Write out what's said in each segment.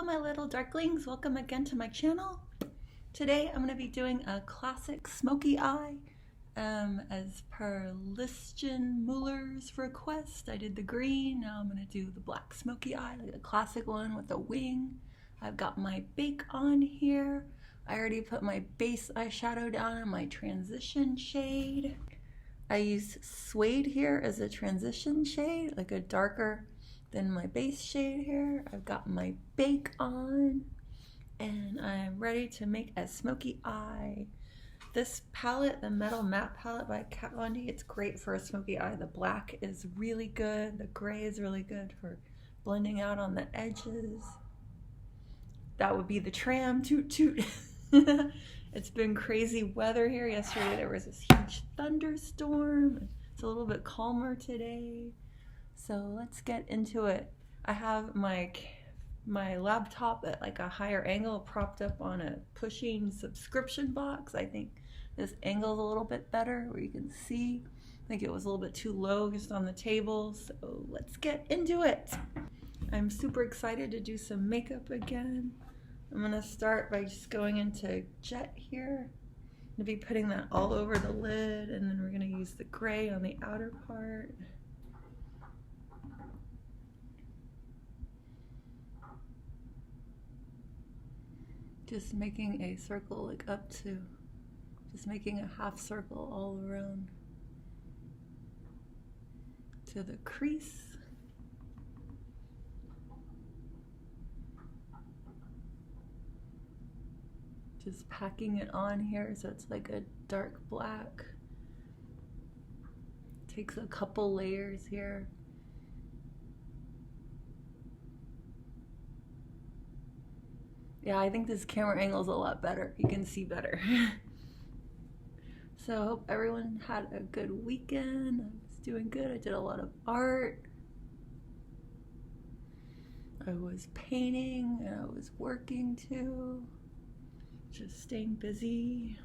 Hello my little darklings, welcome again to my channel. Today I'm going to be doing a classic smoky eye. As per Listjen Muller's request, I did the green, now I'm going to do the black smoky eye, like a classic one with a wing. I've got my bake on here. I already put my base eyeshadow down in my transition shade. I used Suede here as a transition shade, like a darker than my base shade here. I've got my bake on and I'm ready to make a smoky eye. This palette, the Metal Matte palette by Kat Von D, it's great for a smoky eye. The black is really good, the gray is really good for blending out on the edges. That would be the tram, toot toot. It's been crazy weather here. Yesterday there was this huge thunderstorm. It's a little bit calmer today. So let's get into it. I have my laptop at like a higher angle propped up on a pushing subscription box. I think this angle is a little bit better where you can see. I think it was a little bit too low just on the table. So let's get into it. I'm super excited to do some makeup again. I'm going to start by just going into Jet here. I'm going to be putting that all over the lid, and then we're going to use the gray on the outer part. Just making a circle like up to, just making a half circle all around to the crease. Just packing it on here so it's like a dark black. Takes a couple layers here. Yeah, I think this camera angle is a lot better. You can see better. So I hope everyone had a good weekend. I was doing good. I did a lot of art. I was painting and I was working too. Just staying busy.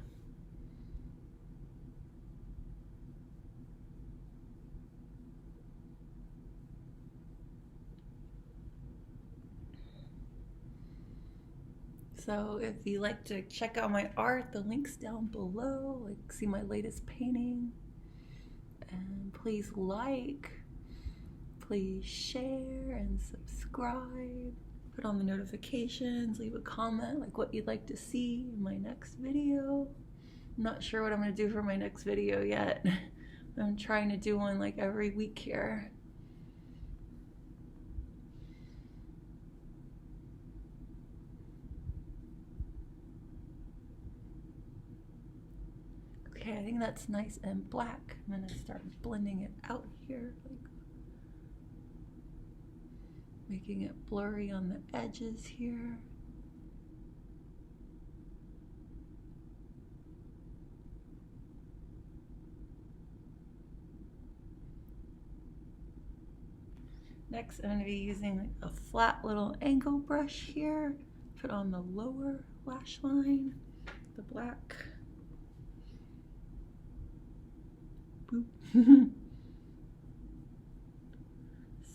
So if you like to check out my art, the link's down below. Like, see my latest painting. And please like, please share and subscribe. Put on the notifications, leave a comment like what you'd like to see in my next video. I'm not sure what I'm going to do for my next video yet. I'm trying to do one like every week here. Okay, I think that's nice and black. I'm going to start blending it out here, like making it blurry on the edges here. Next, I'm going to be using like a flat little angle brush here. Put on the lower lash line, the black. Boop.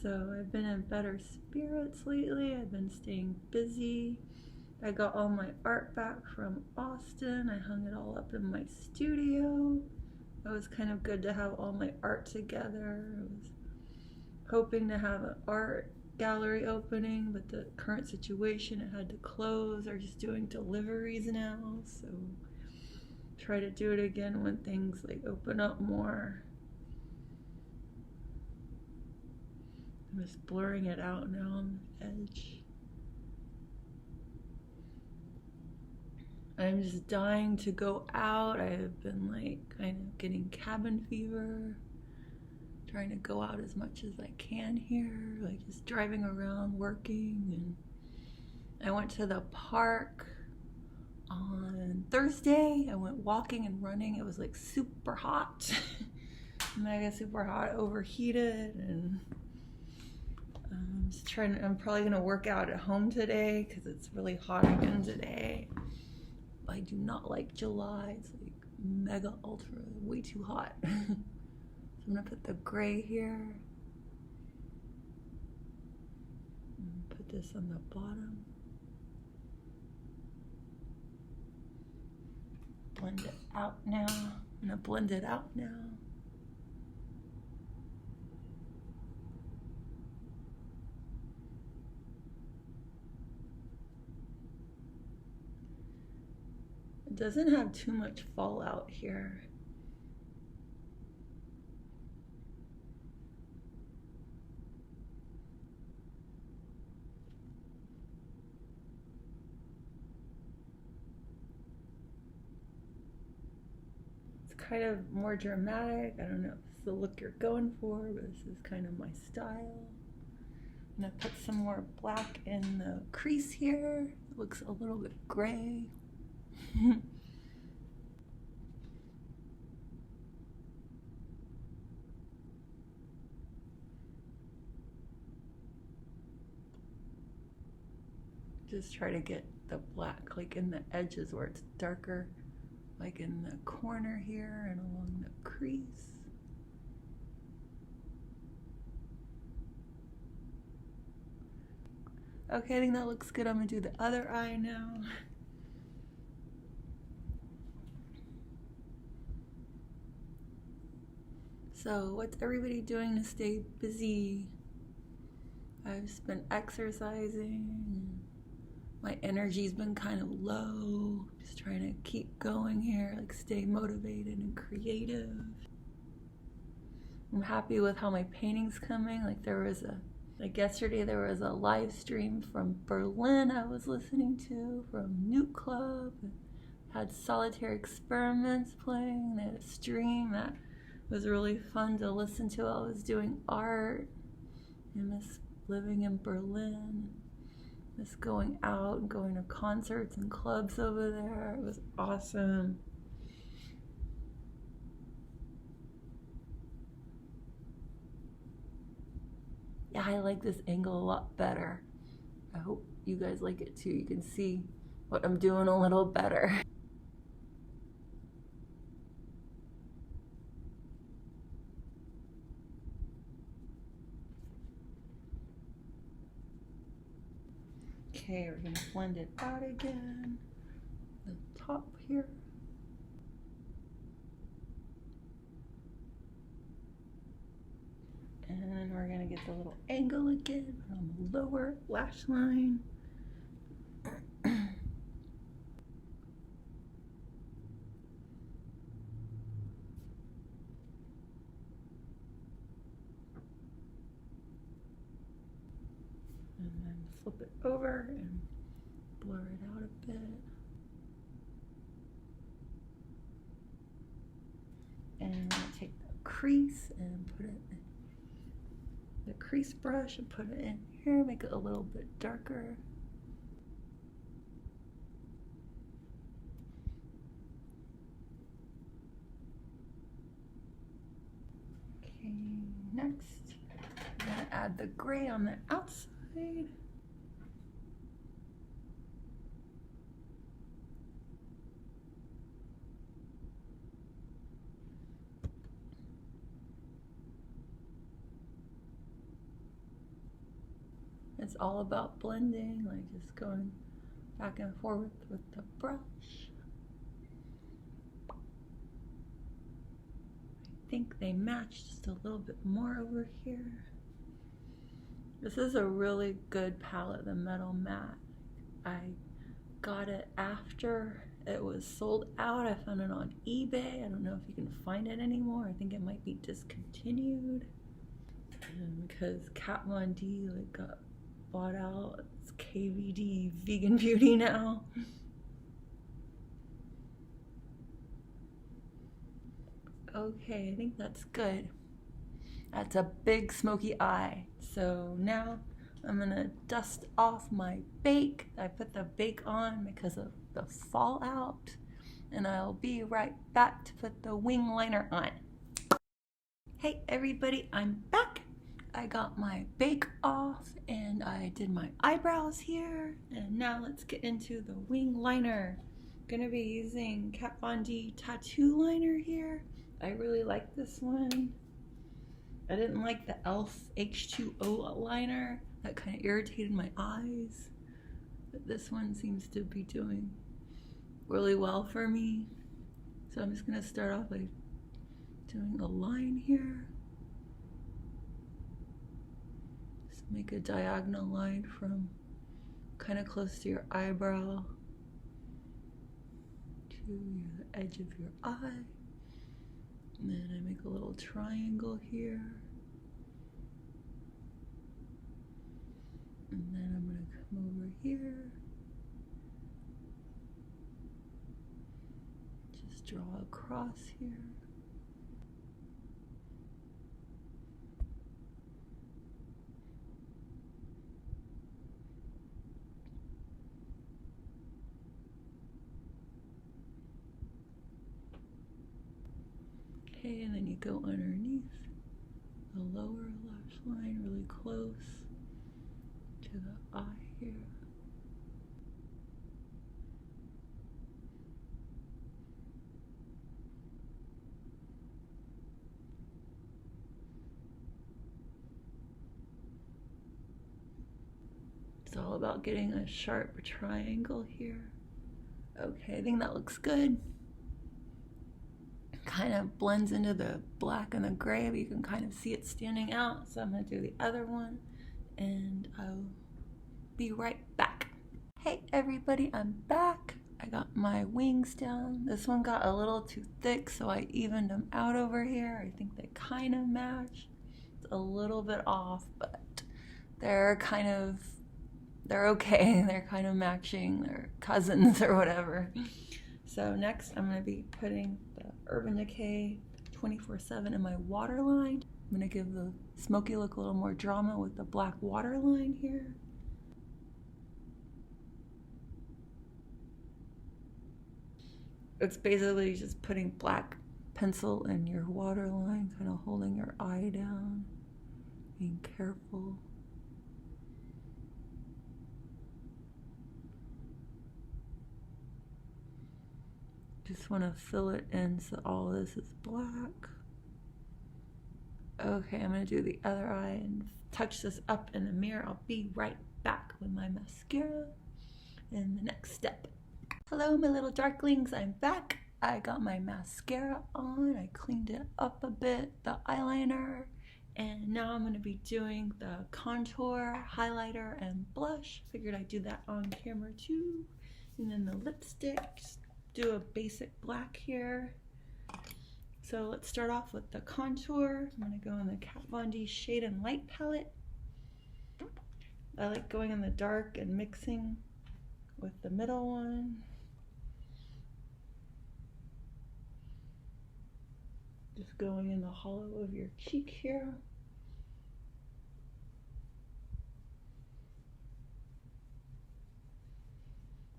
So I've been in better spirits lately. I've been staying busy. I got all my art back from Austin. I hung it all up in my studio. It was kind of good to have all my art together. I was hoping to have an art gallery opening, but the current situation, it had to close. They're just doing deliveries now, so try to do it again when things like open up more. I'm just blurring it out now on the edge. I'm just dying to go out. I have been like kind of getting cabin fever. Trying to go out as much as I can here. Like just driving around, working. And I went to the park on Thursday. I went walking and running. It was like super hot. Mega super hot, overheated, and I'm probably gonna work out at home today because it's really hot again today. I do not like July. It's like mega ultra, way too hot. So I'm gonna put the gray here. Put this on the bottom. blend it out now. I'm gonna blend it out now. It doesn't have too much fallout here. Kind of more dramatic. I don't know if it's the look you're going for, but this is kind of my style. I'm gonna put some more black in the crease here. It looks a little bit gray. Just try to get the black like in the edges where it's darker, like in the corner here and along the crease. Okay, I think that looks good. I'm gonna do the other eye now. So what's everybody doing to stay busy? I've just been exercising. My energy's been kind of low. Just trying to keep going here, like stay motivated and creative. I'm happy with how my painting's coming. Like yesterday there was a live stream from Berlin I was listening to, from Newt Club. It had Solitary Experiments playing. They had a stream that was really fun to listen to while I was doing art. I miss living in Berlin. Just going out and going to concerts and clubs over there. It was awesome. Yeah, I like this angle a lot better. I hope you guys like it too. You can see what I'm doing a little better. Okay, we're gonna blend it out again. The top here. And we're gonna get the little angle again on the lower lash line. And then flip it over and blur it out a bit. And I'm gonna take the crease and put it in the crease brush and put it in here, make it a little bit darker. Okay, next I'm gonna add the gray on the outside. It's all about blending, like just going back and forth with the brush. I think they match just a little bit more over here. This is a really good palette, the Metal Matte. I got it after it was sold out. I found it on eBay. I don't know if you can find it anymore. I think it might be discontinued. Because Kat Von D like got bought out. It's KVD Vegan Beauty now. Okay, I think that's good. That's a big smoky eye. So now I'm gonna dust off my bake. I put the bake on because of the fallout, and I'll be right back to put the wing liner on. Hey everybody, I'm back. I got my bake off and I did my eyebrows here, and now let's get into the wing liner. I'm gonna be using Kat Von D tattoo liner here. I really like this one. I didn't like the e.l.f. H2O liner. That kind of irritated my eyes. But this one seems to be doing really well for me. So I'm just going to start off by doing a line here. Just make a diagonal line from kind of close to your eyebrow to the edge of your eye. And then I make a little triangle here. And then I'm going to come over here. Just draw a cross here. Okay, and then you go underneath the lower lash line really close to the eye here. It's all about getting a sharp triangle here. Okay, I think that looks good. Kind of blends into the black and the gray, but you can kind of see it standing out. So I'm going to do the other one and I'll be right back. Hey everybody, I'm back. I got my wings down. This one got a little too thick, so I evened them out over here. I think they kind of match. It's a little bit off, but they're okay. They're kind of matching. They're cousins or whatever. So next I'm going to be putting the Urban Decay 24/7 in my waterline. I'm going to give the smoky look a little more drama with the black waterline here. It's basically just putting black pencil in your waterline, kind of holding your eye down, being careful. Just want to fill it in so all this is black. Okay, I'm going to do the other eye and touch this up in the mirror. I'll be right back with my mascara and the next step. Hello my little darklings, I'm back. I got my mascara on. I cleaned it up a bit, the eyeliner, and now I'm going to be doing the contour, highlighter, and blush. Figured I'd do that on camera too. And then the lipstick. Just do a basic black here. So let's start off with the contour. I'm going to go in the Kat Von D Shade and Light palette. I like going in the dark and mixing with the middle one. Just going in the hollow of your cheek here.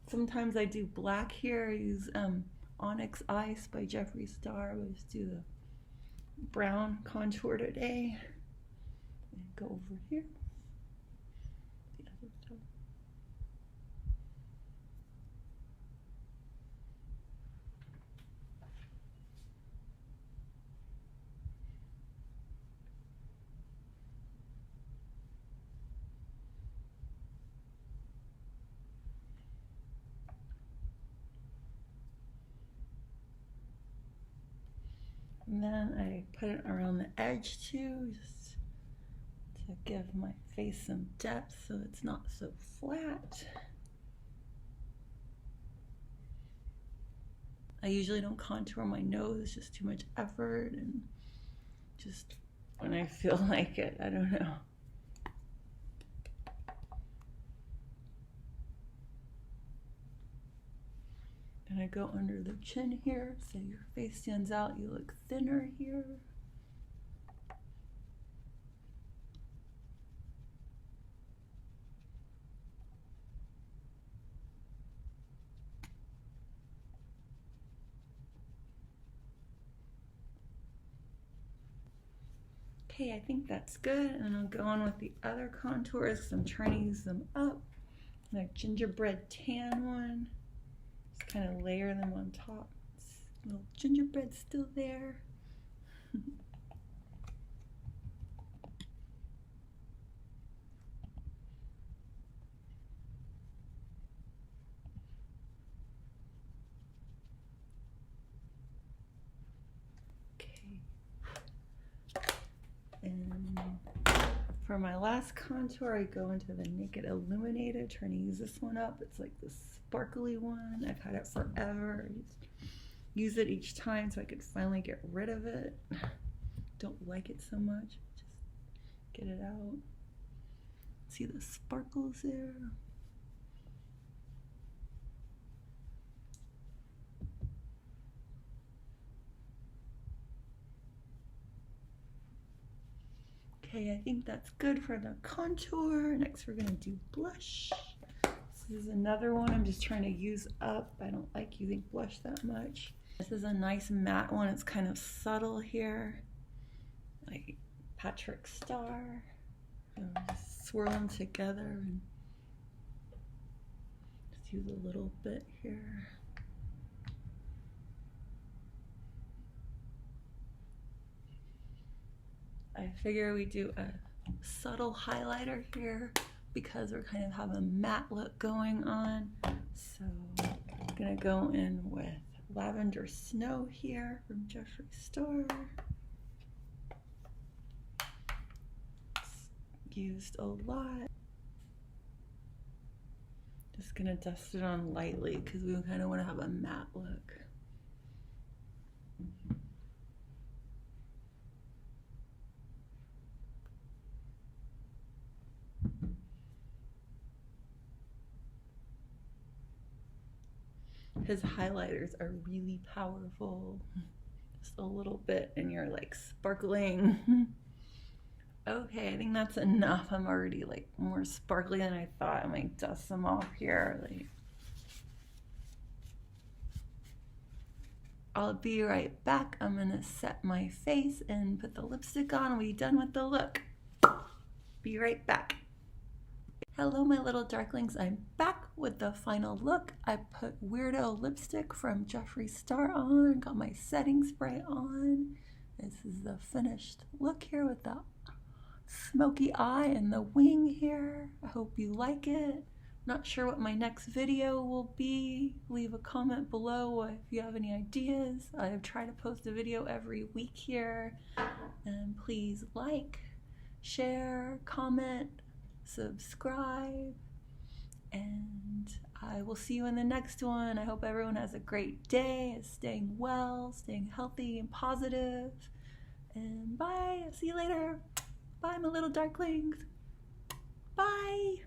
Sometimes I do black here. I use Onyx Ice by Jeffree Starrr. I just do the brown contour today. And go over here. The other side. And then I put it around the edge too, just to give my face some depth so it's not so flat. I usually don't contour my nose, it's just too much effort, and just when I feel like it, I don't know. And I go under the chin here, so your face stands out, you look thinner here. Okay, I think that's good, and I'll go on with the other contours because I'm trying to use them up. The gingerbread tan one. Just kind of layer them on top. Little gingerbread still there. For my last contour, I go into the Naked Illuminated, trying to use this one up. It's like this sparkly one. I've had it forever. I just use it each time so I could finally get rid of it. Don't like it so much. Just get it out. See the sparkles there? Okay, I think that's good for the contour. Next we're gonna do blush. This is another one I'm just trying to use up. I don't like using blush that much. This is a nice matte one. It's kind of subtle here, like Patrick Starrr. Just swirl them together and just use a little bit here. I figure we do a subtle highlighter here because we're kind of have a matte look going on. So I'm gonna go in with Lavender Snow here from Jeffree Starrr. Used a lot. Just gonna dust it on lightly because we kind of want to have a matte look. His highlighters are really powerful. Just a little bit and you're like sparkling. Okay, I think that's enough. I'm already like more sparkly than I thought. I'm like dust them off here. Like, I'll be right back. I'm gonna set my face and put the lipstick on. We'll be done with the look. Be right back. Hello my little darklings, I'm back with the final look. I put Weirdo lipstick from Jeffree Starrr on, got my setting spray on. This is the finished look here with the smoky eye and the wing here. I hope you like it. Not sure what my next video will be. Leave a comment below if you have any ideas. I try to post a video every week here. And please like, share, comment, subscribe, and I will see you in the next one. I hope everyone has a great day, is staying well, staying healthy and positive, and bye. See you later. Bye my little darklings. Bye.